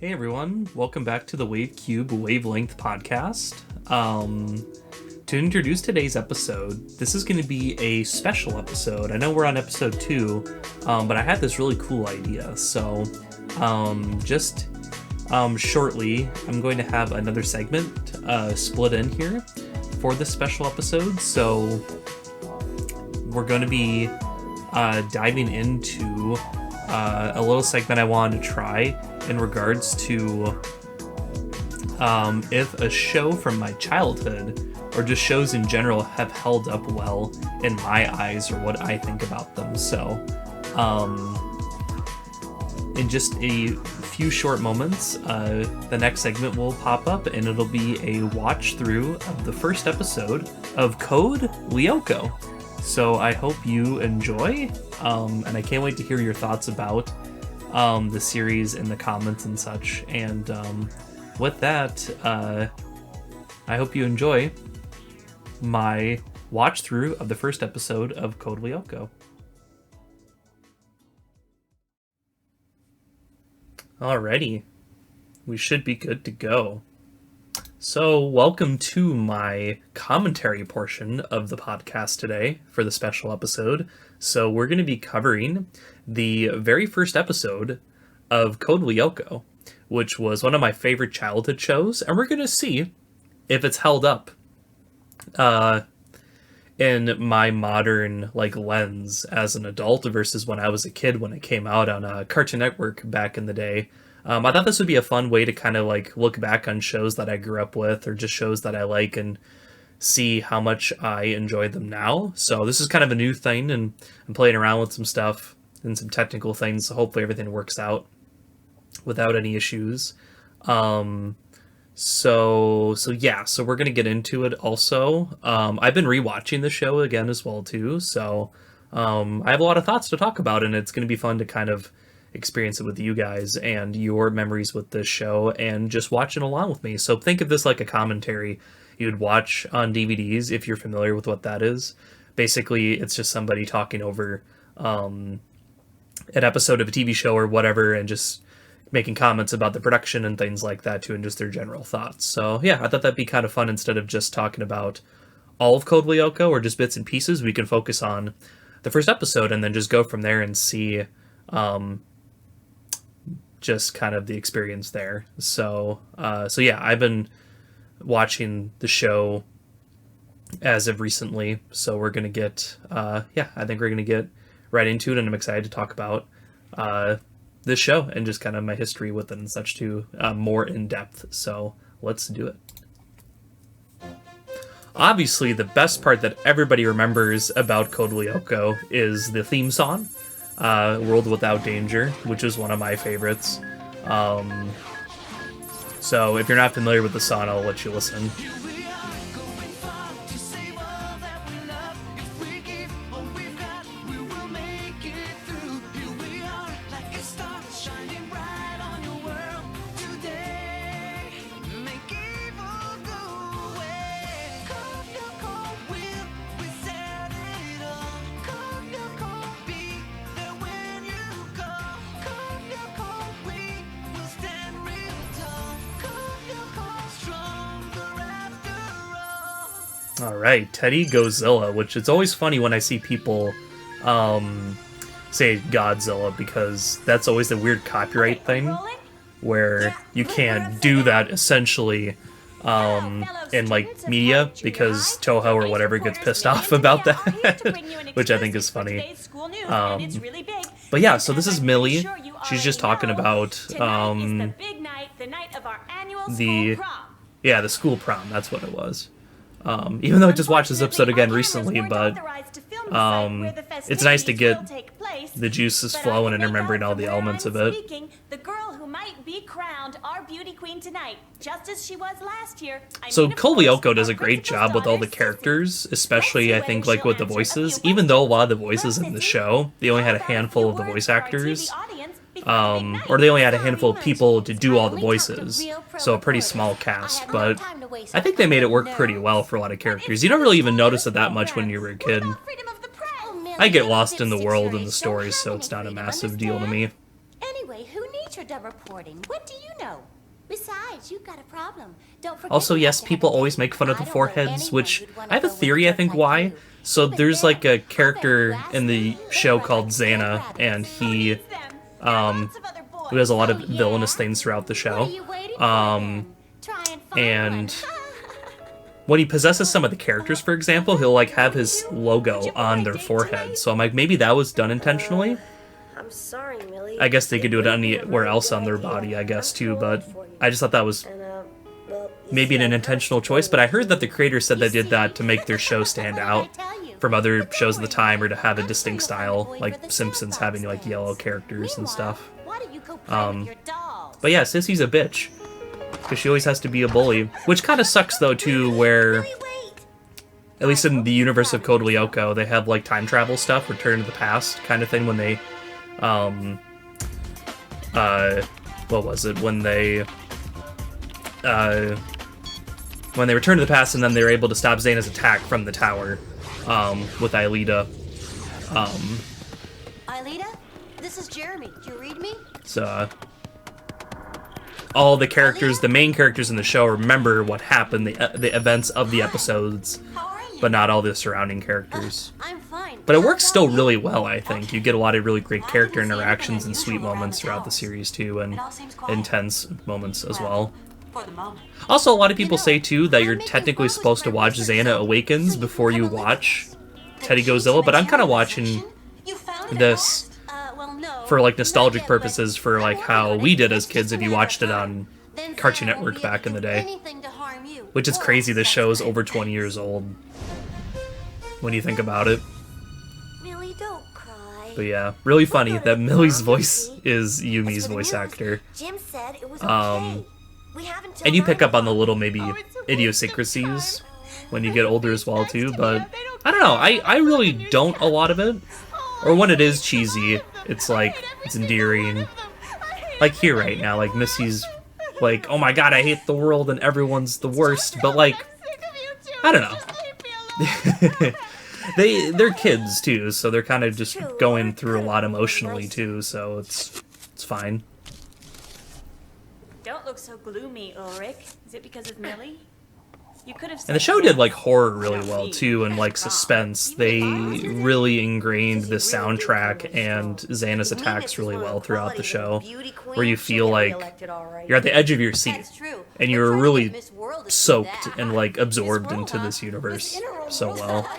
Hey everyone, welcome back to the WaveCube WaveLength Podcast. To introduce today's episode, this is going to be a special episode. I know we're on episode 2, but I had this really cool idea. So shortly, I'm going to have another segment split in here for this special episode. So we're going to be diving into a little segment I wanted to try in regards to if a show from my childhood or just shows in general have held up well in my eyes or what I think about them. So in just a few short moments, the next segment will pop up and it'll be a watch through of the first episode of Code Lyoko. So I hope you enjoy, and I can't wait to hear your thoughts about the series in the comments and such. And with that, I hope you enjoy my watch through of the first episode of Code Lyoko. Alrighty, we should be good to go. So welcome to my commentary portion of the podcast today for the special episode. So we're going to be covering the very first episode of Code Lyoko, which was one of my favorite childhood shows, and we're going to see if it's held up in my modern lens as an adult versus when I was a kid when it came out on Cartoon Network back in the day. I thought this would be a fun way to kind of look back on shows that I grew up with or just shows that I like and see how much I enjoy them now. So this is kind of a new thing, and I'm playing around with some stuff and some technical things, so hopefully everything works out without any issues. So we're gonna get into it. Also, I've been rewatching the show again as well too, so I have a lot of thoughts to talk about, and it's gonna be fun to kind of experience it with you guys and your memories with this show and just watching along with me. So think of this like a commentary you'd watch on DVDs if you're familiar with what that is. Basically, it's just somebody talking over an episode of a TV show or whatever and just making comments about the production and things like that too, and just their general thoughts. So yeah, I thought that'd be kind of fun. Instead of just talking about all of Code Lyoko or just bits and pieces, we can focus on the first episode and then just go from there and see just kind of the experience there. So yeah, I've been watching the show as of recently, so we're gonna get I think we're gonna get right into it, and I'm excited to talk about this show and just kind of my history with it and such too, more in depth. So let's do it. Obviously, the best part that everybody remembers about Code Lyoko is the theme song, World Without Danger, which is one of my favorites. So if you're not familiar with the song, I'll let you listen. Alright, Teddy Godzilla, which it's always funny when I see people say Godzilla, because that's always the weird copyright thing where you can't do that essentially in media, because Toho or whatever gets pissed off about that, which I think is funny. But yeah, so this is Millie. She's just talking about the school prom, that's what it was. Even though I just watched this episode again recently, but it's nice to get the juices flowing and remembering all the elements of it. The girl who might be crowned our beauty queen tonight, just as she was last year. So Code Lyoko does a great job with all the characters, especially I think with the voices. Even though a lot of the voices in the show, they only had a handful of the voice actors. Or they only had a handful of people to do all the voices, so a pretty small cast, but I think they made it work pretty well for a lot of characters. You don't really even notice it that much when you were a kid. I get lost in the world and the stories, so it's not a massive deal to me. Anyway, who need your dumb reporting. What do you know? Besides, you've got a problem. Don't forget. Also, yes, people always make fun of the foreheads, which I have a theory, I think, why. So there's like a character in the show called Xana, and he who does a lot of villainous things throughout the show. And when he possesses some of the characters, for example, he'll like have his logo on their forehead. So I'm like, maybe that was done intentionally. I'm sorry, Millie. I guess they could do it anywhere else on their body, I guess, too, but I just thought that was maybe an intentional choice. But I heard that the creators said they did that to make their show stand out from other shows of the time, or to have a distinct style, like Simpsons having like yellow characters and stuff. But yeah, Sissy's a bitch, because she always has to be a bully, which kind of sucks though too, where at least in the universe of Code Lyoko, they have like time travel stuff, return to the past kind of thing, when they what was it, when they return to the past, and then they're able to stop Xana's attack from the tower with Aelita. Aelita, this is Jeremy. Do you read me? So all the characters, the main characters in the show, remember what happened, the events of the episodes, but not all the surrounding characters. I'm fine. But it works still really well, I think. You get a lot of really great character interactions and sweet moments throughout the series too, and intense moments as well. For the moment. Also, a lot of people say too that you're technically supposed to watch Xana Awakens before you watch Teddy Godzilla, but I'm kind of watching this for like nostalgic purposes, for like how we did as kids if you watched it on Cartoon Network back in the day. Which is crazy, this show is over 20 years old when you think about it. Millie, don't cry. But yeah, really funny that Millie's voice is Yumi's voice actor. Jim said it was okay. We haven't And you pick up on the little maybe idiosyncrasies when you get older as well too, but I don't know, I really don't a lot of it. Or when it is cheesy, it's like, it's endearing. Like here right now, like Missy's like, oh my god, I hate the world and everyone's the worst, but like, I don't know. They're kids too, so they're kind of just going through a lot emotionally too, so it's fine. Don't look so gloomy, Ulrich. Is it because of Millie? You could have said And the show did like horror really well too, and like suspense. They really ingrained the soundtrack and Xana's attacks really well throughout the show, where you feel like you're at the edge of your seat and you're really soaked and like absorbed into this universe so well.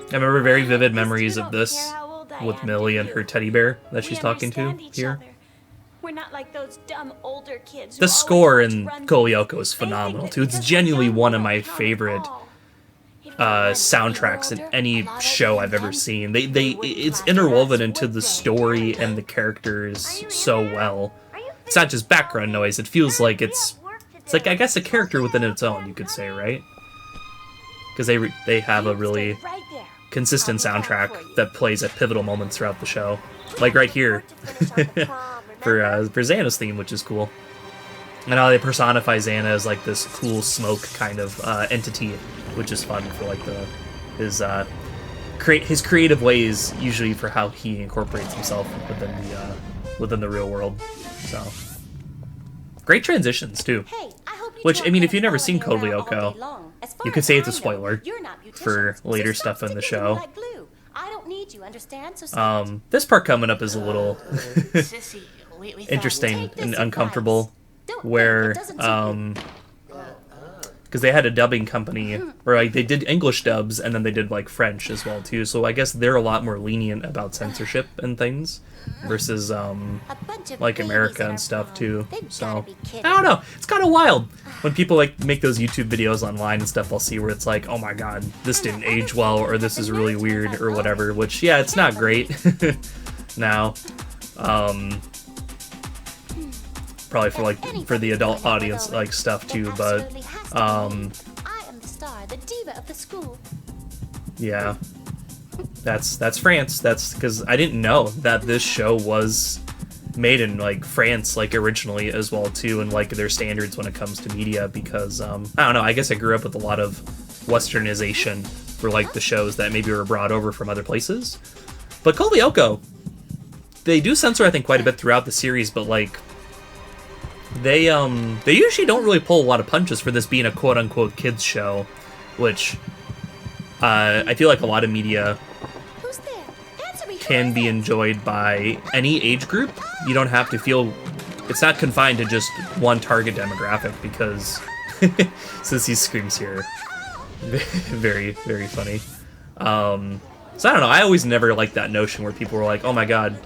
I remember very vivid memories of this with Millie and her teddy bear that she's talking to here. We're not like those dumb older kids. The score in Code Lyoko is phenomenal too. It's genuinely one of my favorite soundtracks in any show I've ever seen. It's interwoven into the story and the characters so well. It's not just background noise. It feels like it's like, I guess, a character within its own, you could say, right? Because they have a really consistent soundtrack that plays at pivotal moments throughout the show, like right here for Xana's theme, which is cool. And how they personify Xana as like this cool smoke kind of entity, which is fun for like his creative ways, usually for how he incorporates himself within the real world. So great transitions too. Which, I mean, if you've never seen Code Lyoko, you could say it's a spoiler for later stuff in the show. This part coming up is a little interesting and uncomfortable, where, because they had a dubbing company where like they did English dubs and then they did like French as well too, so I guess they're a lot more lenient about censorship and things versus like America and stuff too. So I don't know, it's kind of wild when people like make those YouTube videos online and stuff. I'll see where it's like, oh my god, this didn't age well, or this is really weird or whatever, which yeah, it's not great now. Probably for the adult audience like stuff too, but I am the star, the diva of the school. yeah, that's France. That's because I didn't know that this show was made in like France like originally as well too, and like their standards when it comes to media, because I don't know, I guess I grew up with a lot of westernization for like the shows that maybe were brought over from other places. But Code Lyoko, they do censor I think quite a bit throughout the series, but like they usually don't really pull a lot of punches for this being a quote unquote kids show, which I feel like a lot of media Who's there? Answer me. can be enjoyed by any age group. You don't have to feel it's not confined to just one target demographic, because Sissy screams here. Very, very funny. So I don't know, I always never liked that notion where people were like, oh my god,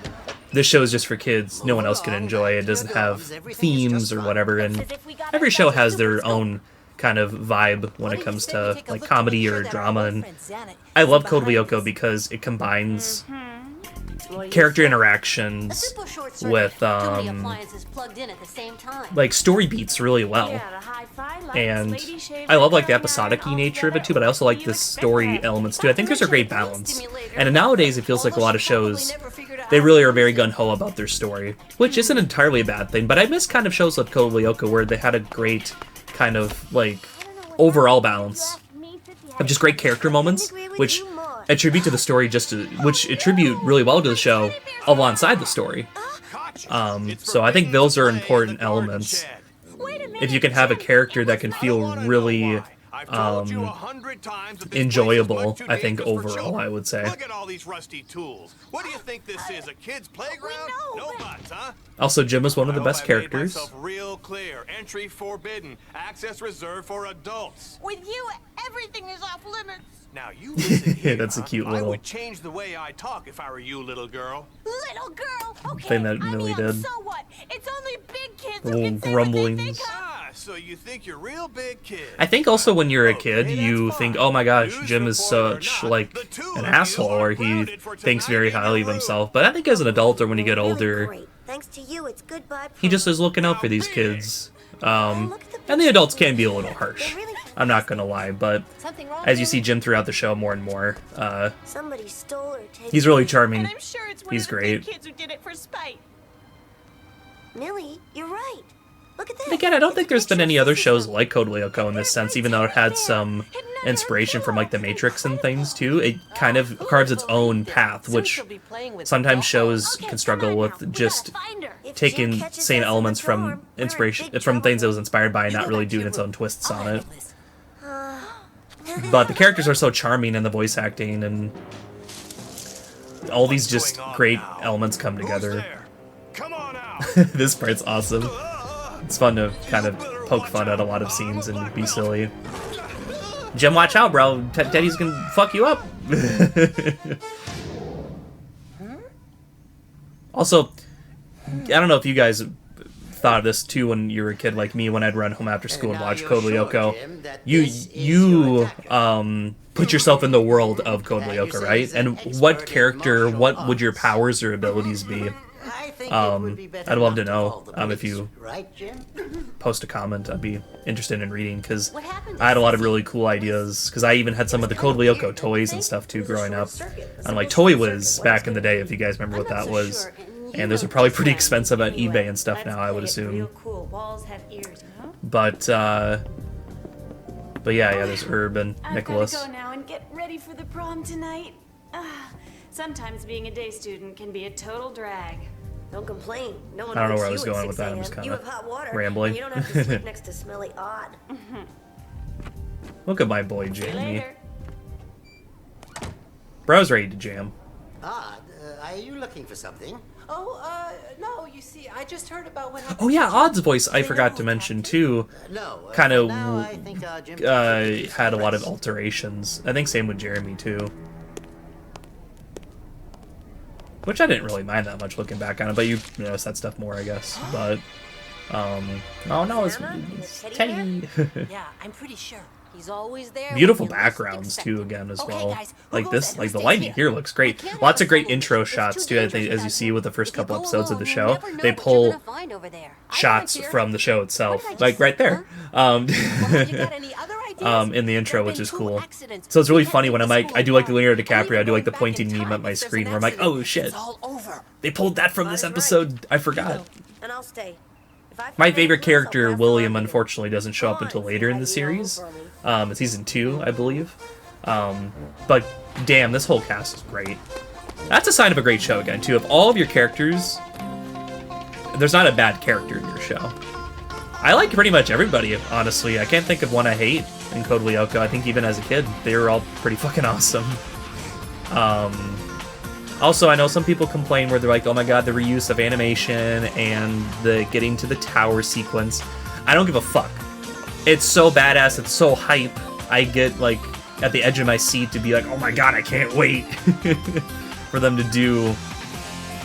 this show is just for kids, no one else can enjoy it, doesn't have themes or whatever, and every show has their own kind of vibe when it comes to like comedy or drama, and I love Code Lyoko because it combines character interactions with like story beats really well, and I love like the episodic-y nature of it too, but I also like the story elements too. I think there's a great balance, and nowadays it feels like a lot of shows, they really are very gun-ho about their story, which isn't entirely a bad thing, but I miss kind of shows like Code Lyoko where they had a great kind of like overall balance of just great character moments, which attribute to the story, which attribute really well to the show alongside the story. So I think those are important elements. If you can have a character that can feel really enjoyable, I think overall, I would say. Look at all these rusty tools. What do you think this is? A kid's playground? No buts, huh? Also, Jim is one of the best characters. Real clear. Entry forbidden. Access reserved for adults. With you, everything is off limits. Now you listen here. That's a cute little. I would change the way I talk if I were you, little girl. Little girl. Okay. Thing that Millie did. So what? It's only big kids who Little can say what they grumblings. think, huh? So you think you're real big kid? I think also when you're a kid, you think, oh my gosh, Jim is such like an asshole, or he thinks very highly of himself. But I think as an adult or when you get older, Thanks to you, it's goodbye. he just is looking out for these kids. And the adults can be a little harsh. I'm not gonna lie, but as you see Jim throughout the show more and more, Somebody stole or taken. he's really charming. And I'm sure it's one He's of the great. big kids who did it for spite. Millie, you're right. Look at that. And again, I don't think there's been any other shows like Code Lyoko in this sense, even though it had some inspiration from like The Matrix and things too. It kind of carves its own path, which sometimes shows can struggle with just taking same elements from inspiration, from things it was inspired by, and not really doing its own twists on it. But the characters are so charming, and the voice acting, and all these just great elements come together. Come on out. This part's awesome. It's fun to kind of poke fun at a lot of scenes and be silly. Jim, watch out, bro. Teddy's gonna fuck you up. Also, I don't know if you guys thought of this too when you were a kid like me, when I'd run home after school and watch Code Lyoko. You put yourself in the world of Code Lyoko, right? And what character, what would your powers or abilities be? I'd love to know if you post a comment. I'd be interested in reading, because I had a lot of really cool ideas, because I even had some of the Code Lyoko toys and stuff too growing up. And like Toy Wiz back in the day, if you guys remember what that was. And those are probably pretty expensive on eBay and stuff now, I would assume. But yeah, there's Herb and Nicholas. I've gotta go now and get ready for the prom tonight. Sometimes being a day student can be a total drag. Don't complain. No one I don't know wants where I you was at going with 6 that. I'm just a.m. kinda You have hot water, rambling. and you don't have to sleep next to Smelly Odd. Look at my boy, See you Jamie. later. Bro's ready to jam. Odd, are you looking for something? Oh, no, you see, I just heard about what happened. Oh yeah, Odd's voice, I forgot to mention too. No. Kind of now I think Jim had a lot of alterations. I think same with Jeremy too. Which I didn't really mind that much looking back on it, but you notice that stuff more, I guess. But, oh no, it's Teddy. Yeah, I'm pretty sure. He's always there. Beautiful backgrounds too, again, as well. Like this, like the lighting here looks great. Lots of great intro shots too, as you see with the first couple episodes of the show. They pull shots from the show itself, like right there, in the intro, which is cool. So it's really funny when I do like the Leonardo DiCaprio, I do like the pointing meme at my screen where I'm like, oh shit, they pulled that from this episode, I forgot. And I'll stay. My favorite character, William, unfortunately doesn't show up until later in the series, in season 2, I believe. But damn, this whole cast is great. That's a sign of a great show again, too. Of all of your characters, there's not a bad character in your show. I like pretty much everybody, honestly. I can't think of one I hate in Code Lyoko. I think even as a kid, they were all pretty fucking awesome. Also, I know some people complain where they're like, oh my god, the reuse of animation and the getting to the tower sequence. I don't give a fuck. It's so badass, it's so hype. I get, like, at the edge of my seat to be like, oh my god, I can't wait for them to do...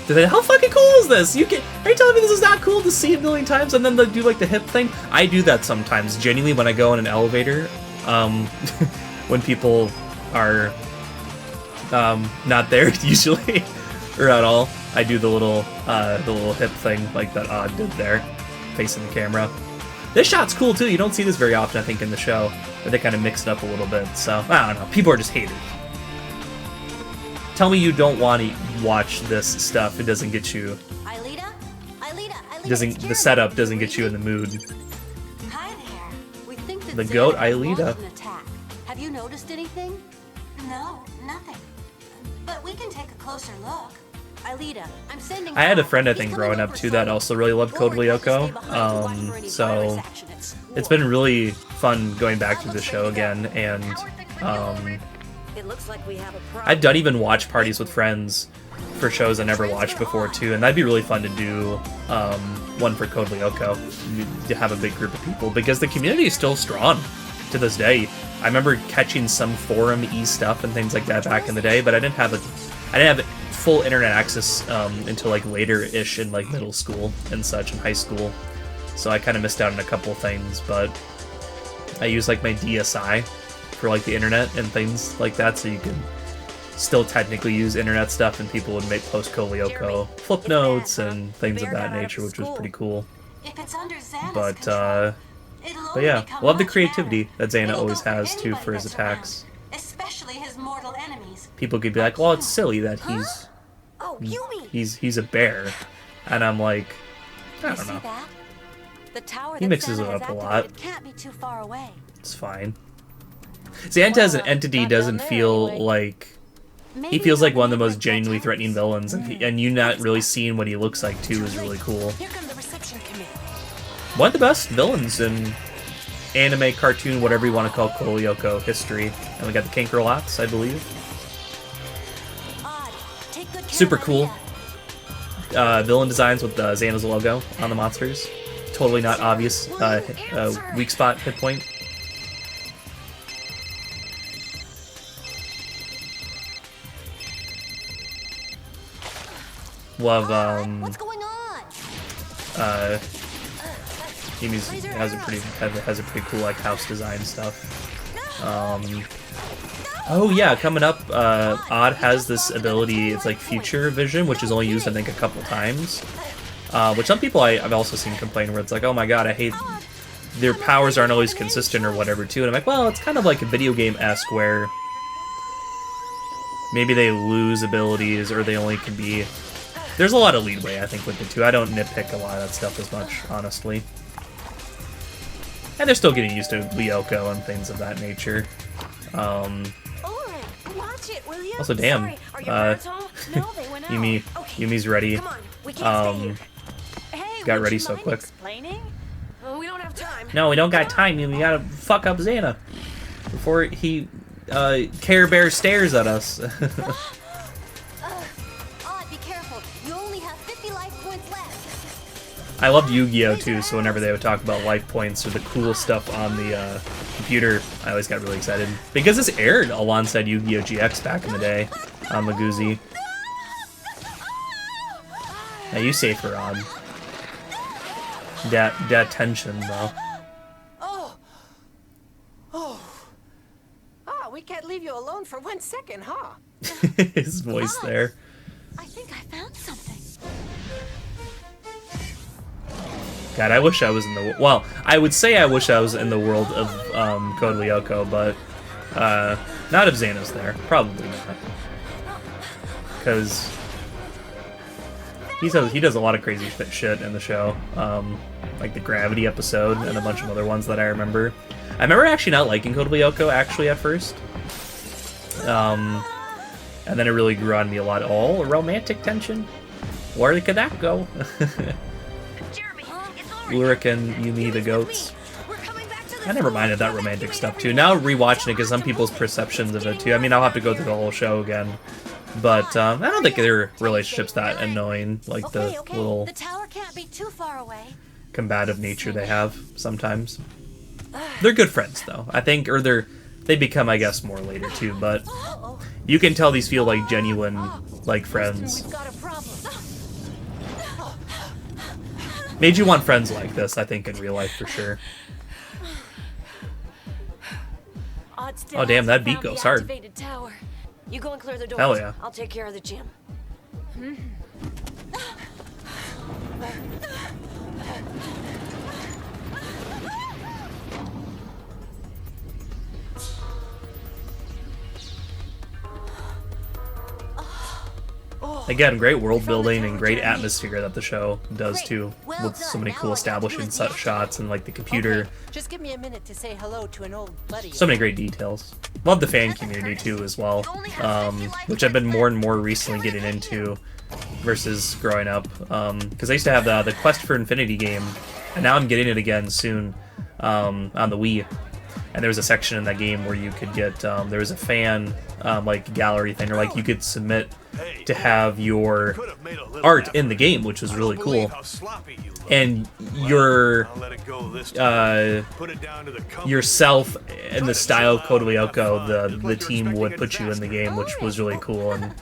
How fucking cool is this? Are you telling me this is not cool to see a million times and then they do, like, the hip thing? I do that sometimes, genuinely, when I go in an elevator. When people are... not there usually, or at all. I do the little hip thing like that Odd did there, facing the camera. This shot's cool too. You don't see this very often, I think, in the show, but they kind of mix it up a little bit. So I don't know. People are just haters. Tell me you don't want to watch this stuff. It doesn't get you. The setup doesn't get you in the mood. Hi there. We think that The goat Xana Aelita. launched an attack. Have you noticed anything? No, nothing. But we can take a closer look. Aelita, I'm sending. I had a help. friend, I He's think, coming growing over up too that slowly. also really loved Code We'll request you Lyoko. stay behind to watch for any So virus action at school. it's been really fun going back to the show again, and It looks like we have a problem. I've done even watch parties with friends for shows I never watched before too, and that'd be really fun to do one for Code Lyoko, to have a big group of people, because the community is still strong to this day. I remember catching some forum-y stuff and things like that back in the day, but I didn't have full internet access until like later-ish in like middle school and such, in high school. So I kind of missed out on a couple things, but I use like my DSi for like the internet and things like that, so you can still technically use internet stuff, and people would make post Code Lyoko flip notes and things of that nature, which was pretty cool. If it's under Xana's But control, but yeah, become love the much creativity better. that Xana It'll always go has too anybody for his that's attacks. around, especially his mortal enemies. People could be like, well, it's silly that Oh, Yumi! he's a bear, and I'm like, I You don't see know, that? The tower He that mixes Xana it has up a lot. activated can't be too far away. it's fine. Xanta as an entity not doesn't down there feel anyway. like he Maybe feels like one of the nobody most breaks genuinely that threatening house. villains, and you not really seeing what he looks like too is really cool. Here come the reception committee. One of the best villains in anime, cartoon, whatever you want to call Code Lyoko history. And we got the Kankerlots, I believe. Odd, take good care Super of cool. Aelita. Villain designs with Xana's logo on the monsters. Totally not obvious. Weak spot, hit point. Love, What's going on? Yumi's has a pretty cool like house design stuff. Oh yeah, coming up, Odd has this ability. It's like future vision, which is only used I think a couple times. Which some people I've also seen complain where it's like, oh my god, I hate their powers aren't always consistent or whatever too. And I'm like, well, it's kind of like a video game-esque where maybe they lose abilities or they only can be. There's a lot of leadway, I think, with the two. I don't nitpick a lot of that stuff as much, honestly. And they're still getting used to Lyoko and things of that nature. Watch it, will you? Also, damn, Sorry. Are your parents home? No, they went out. Yumi's ready. Come on, we can't stay here. Hey, Got would ready you so mind quick. Explaining? Oh, we don't have time. No, we don't got time. We gotta fuck up Xana before he Care Bear stares at us. Odd, be careful. You only have 50 life points left. I loved Yu-Gi-Oh too, so whenever they would talk about life points or the cool stuff on the computer, I always got really excited. Because this aired alongside Yu-Gi-Oh! GX back in the day on Maguzi. Now you safer, Odd. Dat tension, though. We can't leave you alone for 1 second, huh? His voice there. I think I found something. God, I wish I was in the... Well, I would say I wish I was in the world of Code Lyoko, but not if Xana's there. Probably not. Because he does a lot of crazy shit in the show. Like the Gravity episode and a bunch of other ones that I remember. I remember actually not liking Code Lyoko, actually, at first. And then it really grew on me a lot. Oh, romantic tension. Where could that go? Jeremy, it's Ulrich and Yumi the goats. I never minded that romantic stuff too. Now rewatching it, because some people's perceptions of it too. I mean, I'll have to go through the whole show again. But I don't think their relationship's that annoying. Like the little The tower can't be too far away. combative nature they have sometimes. They're good friends though, I think, or they become, I guess, more later too. But you can tell these feel like genuine, like friends. We've got a problem. Made you want friends like this, I think, in real life for sure. Oh damn, that beat goes hard. Tower. You go and clear the doors. Hell yeah. I'll take care of the gym. Again, great world building and great atmosphere that the show does too, with so many cool establishing shots and like the computer. Okay, just give me a minute to say hello to an old buddy. So many great details. Love the fan community too as well, which I've been more and more recently getting into versus growing up. Because I used to have the Quest for Infinity game, and now I'm getting it again soon on the Wii. And there was a section in that game where you could get, there was a fan like gallery thing, or like you could submit to have your art in the game, which was really cool. And yourself and the style of Code Lyoko, the team would put you in the game, which was really cool. And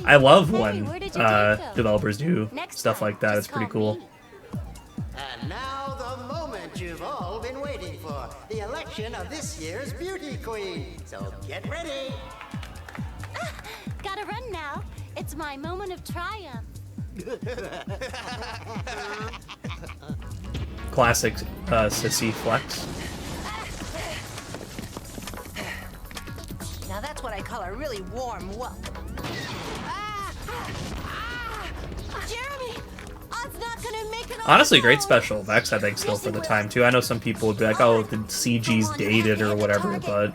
I love when developers do stuff like that. It's pretty cool. And now the moment you've all been waiting for, the election of this year's beauty queen. So get ready. Gotta run now. It's my moment of triumph. Classic sissy flex. Now that's what I call a really warm welcome. Jeremy, Odd's not gonna make it. Honestly, great special effects, I think, still for the time too. I know some people would be like, "Oh, the CG's dated" or whatever, but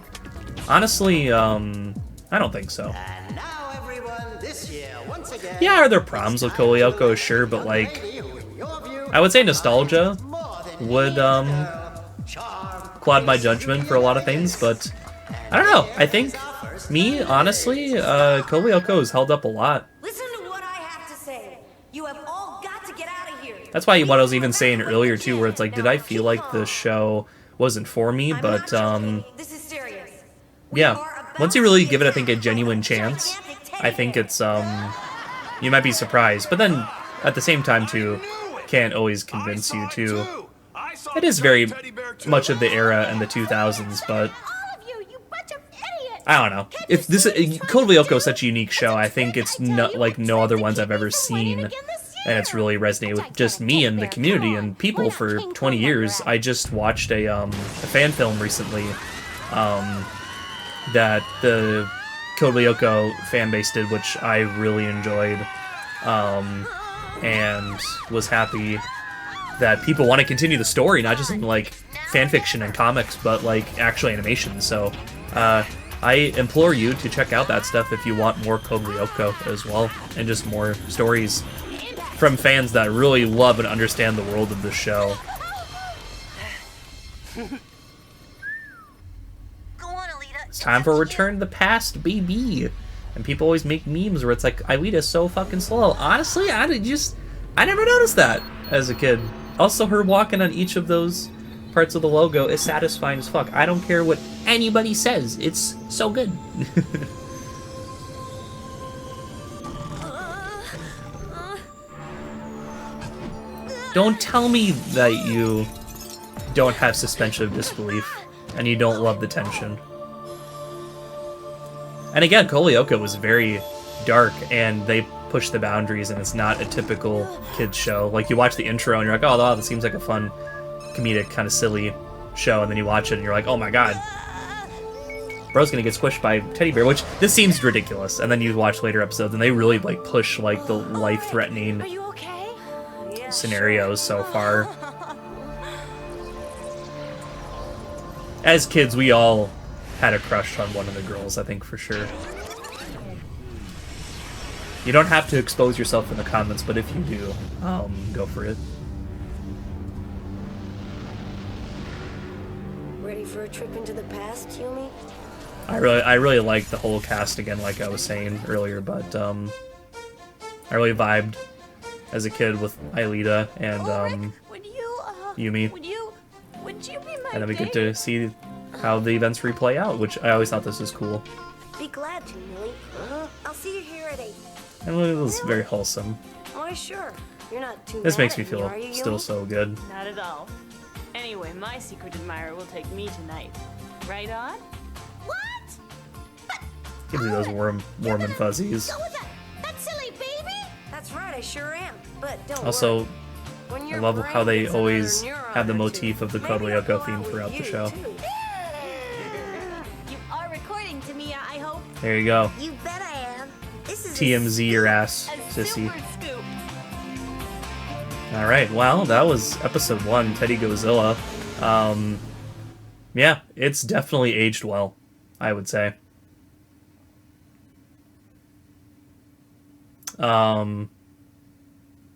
honestly, I don't think so. And now everyone, this year, once again, Yeah, are there problems with Code Lyoko? Sure, but like, I would say nostalgia would cloud my judgment for a lot of things, but I don't know. I think honestly, Code Lyoko has held up a lot. Listen to what I have to say. You have all got to get out of here. That's why what I was even saying earlier too, where it's like, did I feel like the show wasn't for me? But This is serious. yeah, once you really give it, I think, a genuine chance, I think it's you might be surprised. But then at the same time too, can't always convince you too. It is very much of the era in the 2000s, but All of you bunch of idiots. I don't know. If this Code Lyoko is such a unique show, I think it's like no other ones I've ever seen, and it's really resonated with just me and the community and people for 20 years. I just watched a fan film recently that the Code Lyoko fan base did, which I really enjoyed, and was happy that people want to continue the story, not just in like fan fiction and comics, but like actual animation. So I implore you to check out that stuff if you want more Code Lyoko as well, and just more stories from fans that really love and understand the world of the show. It's time for Return to the Past, baby. And people always make memes where it's like, Iwita's so fucking slow. Honestly, I never noticed that as a kid. Also, her walking on each of those parts of the logo is satisfying as fuck. I don't care what anybody says. It's so good. Don't tell me that you don't have suspension of disbelief and you don't love the tension. And again, Code Lyoko was very dark, and they push the boundaries, and it's not a typical kids show. Like, you watch the intro and you're like, oh, wow, this seems like a fun, comedic, kind of silly show, and then you watch it and you're like, oh my god, bro's gonna get squished by a teddy bear, which this seems ridiculous. And then you watch later episodes and they really like push like the life-threatening Are you okay? Yeah, scenarios so far. As kids, we all had a crush on one of the girls, I think, for sure. You don't have to expose yourself in the comments, but if you do, go for it. Ready for a trip into the past, Yumi? I really like the whole cast again, like I was saying earlier, but I really vibed as a kid with Aelita and Would you, Yumi. Would you be my And then we get date? to see how the events replay out, which I always thought this was cool. Be glad to, Millie. I'll see you here at 8. And it was very wholesome. Why, sure. You're not too This mad makes me at feel are you, still Yumi? so good. Not at all. Anyway, my secret admirer will take me tonight. Right on? What? Gives you those warm and fuzzies. Go with that silly baby? That's right, I sure am. But don't Also, worry. When I your love how they brain gets always another neuron have the or motif two, of the Code maybe I'll go Lyoko theme out with throughout the you, show. too. You are recording to me, I hope. There you go. You bet I am. This is TMZ your ass, A sissy. super scoop. Alright, well, that was episode 1, Teddy Gozilla. Yeah, it's definitely aged well, I would say.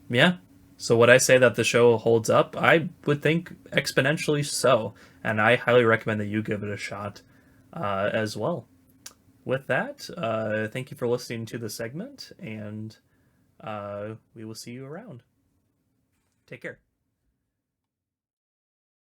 Yeah, so would I say that the show holds up? I would think exponentially so, and I highly recommend that you give it a shot as well. With that, thank you for listening to the segment, and we will see you around. Take care.